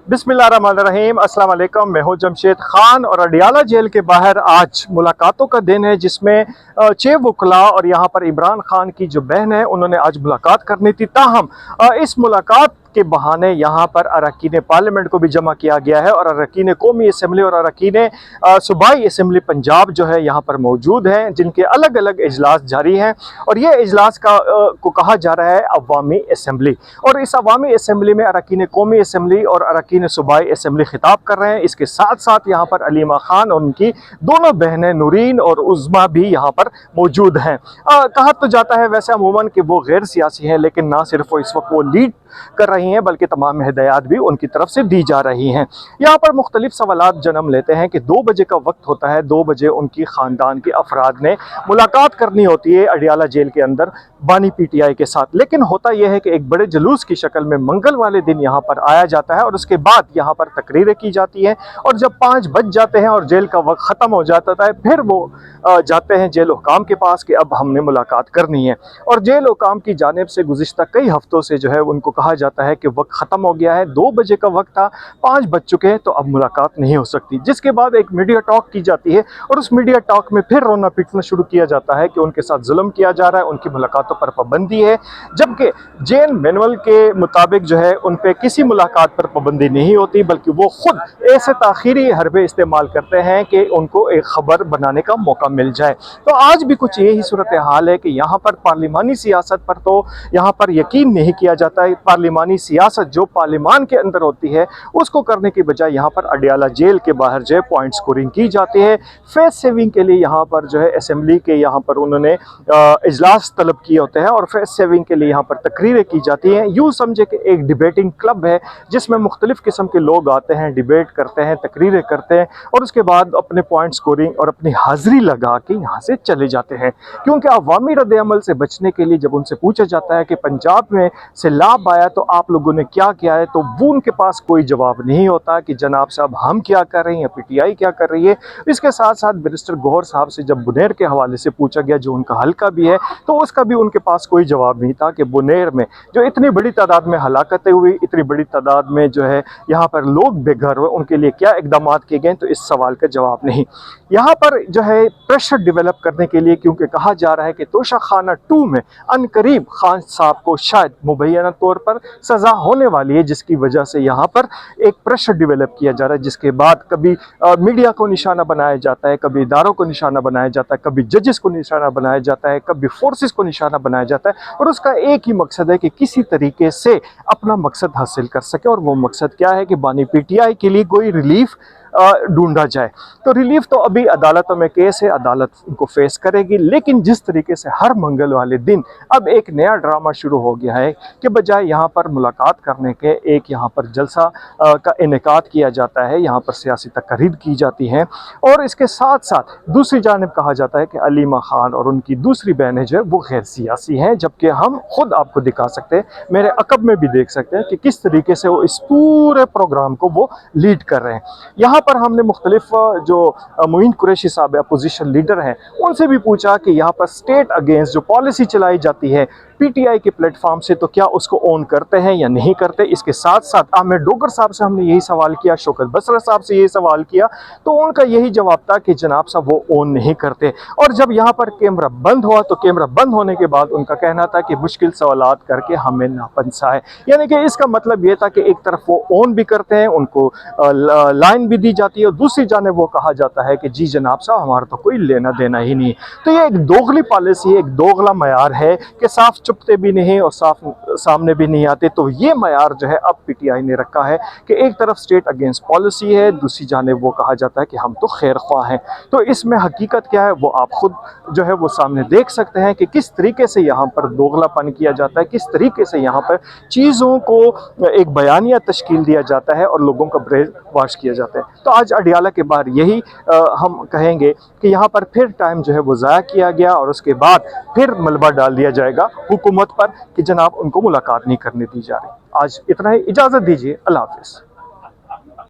बिस्मिल्लाहिर्रहमानिर्रहीम, अस्सलाम वालेकुम। मैं हूं जमशेद खान और अडियाला जेल के बाहर आज मुलाकातों का दिन है, जिसमें 6 वकला और यहाँ पर इमरान खान की जो बहन है उन्होंने आज मुलाकात करनी थी। ताहम इस मुलाकात के बहाने यहाँ पर अरकान पार्लियामेंट को भी जमा किया गया है और अरकान कौमी असम्बली और अरकान सूबाई असम्बली पंजाब जो है यहाँ पर मौजूद हैं, जिनके अलग अलग इजलास जारी हैं। और ये इजलास को कहा जा रहा है अवामी असम्बली, और इस अवामी असम्बली में अरकान कौमी असम्बली और अरकान सूबाई असम्बली खिताब कर रहे हैं। इसके साथ साथ यहाँ पर अलीमा खान और उनकी दोनों बहनें नूरीन और उज़्मा भी यहाँ पर मौजूद हैं। कहा तो जाता है वैसे अमूमन कि वो गैर सियासी हैं, लेकिन ना सिर्फ वो इस वक्त वो लीड कर रही हैं बल्कि तमाम हिदायत भी उनकी तरफ से दी जा रही हैं। यहाँ पर मुख्तलिफ सवालात जन्म लेते हैं कि 2 बजे का वक्त होता है, 2 बजे उनकी ख़ानदान के अफराद ने मुलाकात करनी होती है अडियाला जेल के अंदर बानी पीटीआई के साथ। लेकिन होता यह है कि एक बड़े जुलूस की शक्ल में मंगल वाले दिन यहाँ पर आया जाता है और उसके बाद यहाँ पर तकरीरें की जाती हैं, और जब 5 बज जाते हैं और जेल का वक्त ख़त्म हो जाता है, फिर वो जाते हैं जेल हुकाम के पास कि अब हमने मुलाकात करनी है। और जेल हुकाम की जानिब से गुज़िश्ता कई हफ्तों से जो है उनको कहा जाता है कि वक्त ख़त्म हो गया है, 2 बजे का वक्त था, 5 बज चुके हैं, तो अब मुलाकात नहीं हो सकती। जिसके बाद एक मीडिया टॉक की जाती है और उस मीडिया टॉक में फिर रोना पीटना शुरू किया जाता है कि उनके साथ जुल्म किया जा रहा है, उनकी मुलाकातों पर पाबंदी है, जबकि जेल मैनुअल के मुताबिक जो है उन पर किसी मुलाकात पर पाबंदी नहीं होती, बल्कि वो खुद ऐसे ताख़ीरी हरबे इस्तेमाल करते हैं कि उनको एक ख़बर बनाने का मौका मिल जाए। तो आज भी कुछ यही सूरत हाल है कि यहाँ पर पार्लिमानी सियासत पर तो यहाँ पर यकीन नहीं किया जाता है। पार्लिमानी सियासत जो पार्लिमान के अंदर होती है उसको करने की बजाय यहाँ पर अडियाला जेल के बाहर जो है पॉइंट स्कोरिंग की जाती है। फेस सेविंग के लिए यहाँ पर जो है असम्बली के यहाँ पर उन्होंने इजलास तलब किए होते हैं और फेस सेविंग के लिए यहाँ पर तकरीरें की जाती हैं। यूँ समझे कि एक डिबेटिंग क्लब है जिसमें मुख्तलिफ़ किस्म के लोग आते हैं, डिबेट करते हैं, तकरीरें करते हैं और उसके बाद अपने पॉइंट स्कोरिंग और अपनी हाज़िरी लगा के यहाँ से चले जाते हैं। क्योंकि अवामी रद्द-ए-अमल से बचने के लिए जब उनसे पूछा जाता है कि पंजाब में सैलाब आया तो आप लोगों ने क्या किया है, तो वो उनके पास कोई जवाब नहीं होता कि जनाब साहब हम क्या कर रहे हैं या पीटीआई क्या कर रही है। इसके साथ साथ बैरिस्टर गौहर साहब से जब बुनेर के हवाले से पूछा गया, जो उनका हल्का भी है, तो उसका भी उनके पास कोई जवाब नहीं था कि बुनेर में जो इतनी बड़ी तादाद में हलाकतें हुई, इतनी बड़ी तादाद में जो है यहाँ पर लोग बेघर हुए, उनके लिए क्या इकदाम किए गए, तो इस सवाल का जवाब नहीं। यहाँ पर जो है प्रेशर डेवलप करने के लिए, क्योंकि कहा जा रहा है कि तोशा खाना 2 में अनकरीब खान साहब को शायद मुबैना तौर पर सज़ा होने वाली है, जिसकी वजह से यहाँ पर एक प्रेशर डेवलप किया जा रहा है, जिसके बाद कभी मीडिया को निशाना बनाया जाता है, कभी इदारों को निशाना बनाया जाता है, कभी जजेस को निशाना बनाया जाता है, कभी फोर्सेस को निशाना बनाया जाता है, और उसका एक ही मकसद है कि किसी तरीके से अपना मकसद हासिल कर सके। और वो मकसद क्या है कि बानी पीटीआई के लिए कोई रिलीफ ढूंढा जाए। तो रिलीफ तो अभी अदालतों में केस है, अदालत उनको फेस करेगी, लेकिन जिस तरीके से हर मंगल वाले दिन अब एक नया ड्रामा शुरू हो गया है कि बजाय यहाँ पर मुलाकात करने के एक यहाँ पर जलसा का इनेकाद किया जाता है, यहाँ पर सियासी तकरीर की जाती हैं, और इसके साथ साथ दूसरी जानिब कहा जाता है कि अलीमा खान और उनकी दूसरी बहनें जो है वो गैर सियासी हैं, जबकि हम खुद आपको दिखा सकते हैं, मेरे अकब में भी देख सकते हैं कि किस तरीके से वो इस पूरे प्रोग्राम को वो लीड कर रहे हैं। यहाँ पर हमने मुख्तलिफ जो मोइन कुरैशी साहब अपोजिशन लीडर हैं उनसे भी पूछा कि यहाँ पर स्टेट अगेंस्ट जो पॉलिसी चलाई जाती है पीटीआई के प्लेटफॉर्म से, तो क्या उसको ऑन करते हैं या नहीं करते। इसके साथ साथ अहमद डोगर साहब से हमने यही सवाल किया, शौकत बसरा साहब से यही सवाल किया, तो उनका यही जवाब था कि जनाब साहब वो ऑन नहीं करते। और जब यहाँ पर कैमरा बंद हुआ तो कैमरा बंद होने के बाद उनका कहना था कि मुश्किल सवालात करके हमें नापंसा है। यानी कि इसका मतलब ये था कि एक तरफ वो ऑन भी करते हैं, उनको लाइन भी दी जाती है, और दूसरी जाने वो कहा जाता है कि जी जनाब साहब हमारा तो कोई लेना देना ही नहीं। तो ये एक दोगली पॉलिसी है, एक दोगला मयार है कि साफ चुपते भी नहीं और साफ सामने भी नहीं आते। तो ये मयार जो है अब पीटीआई ने रखा है कि एक तरफ स्टेट अगेंस्ट पॉलिसी है, दूसरी जानिब वो कहा जाता है कि हम तो खैर ख्वाह हैं। तो इसमें हकीकत क्या है वो आप खुद जो है वो सामने देख सकते हैं कि किस तरीके से यहाँ पर दोगलापन किया जाता है, किस तरीके से यहाँ पर चीज़ों को एक बयानिया तश्कील दिया जाता है और लोगों का ब्रेन वॉश किया जाता है। तो आज अडियाला के बाहर यही हम कहेंगे कि यहाँ पर फिर टाइम जो है वो ज़ाया किया गया, और उसके बाद फिर मलबा डाल दिया जाएगा हुकूमत पर कि जनाब उनको मुलाकात नहीं करने दी जा रही। आज इतना ही, इजाज़त दीजिए, अल्लाह हाफ़िज़।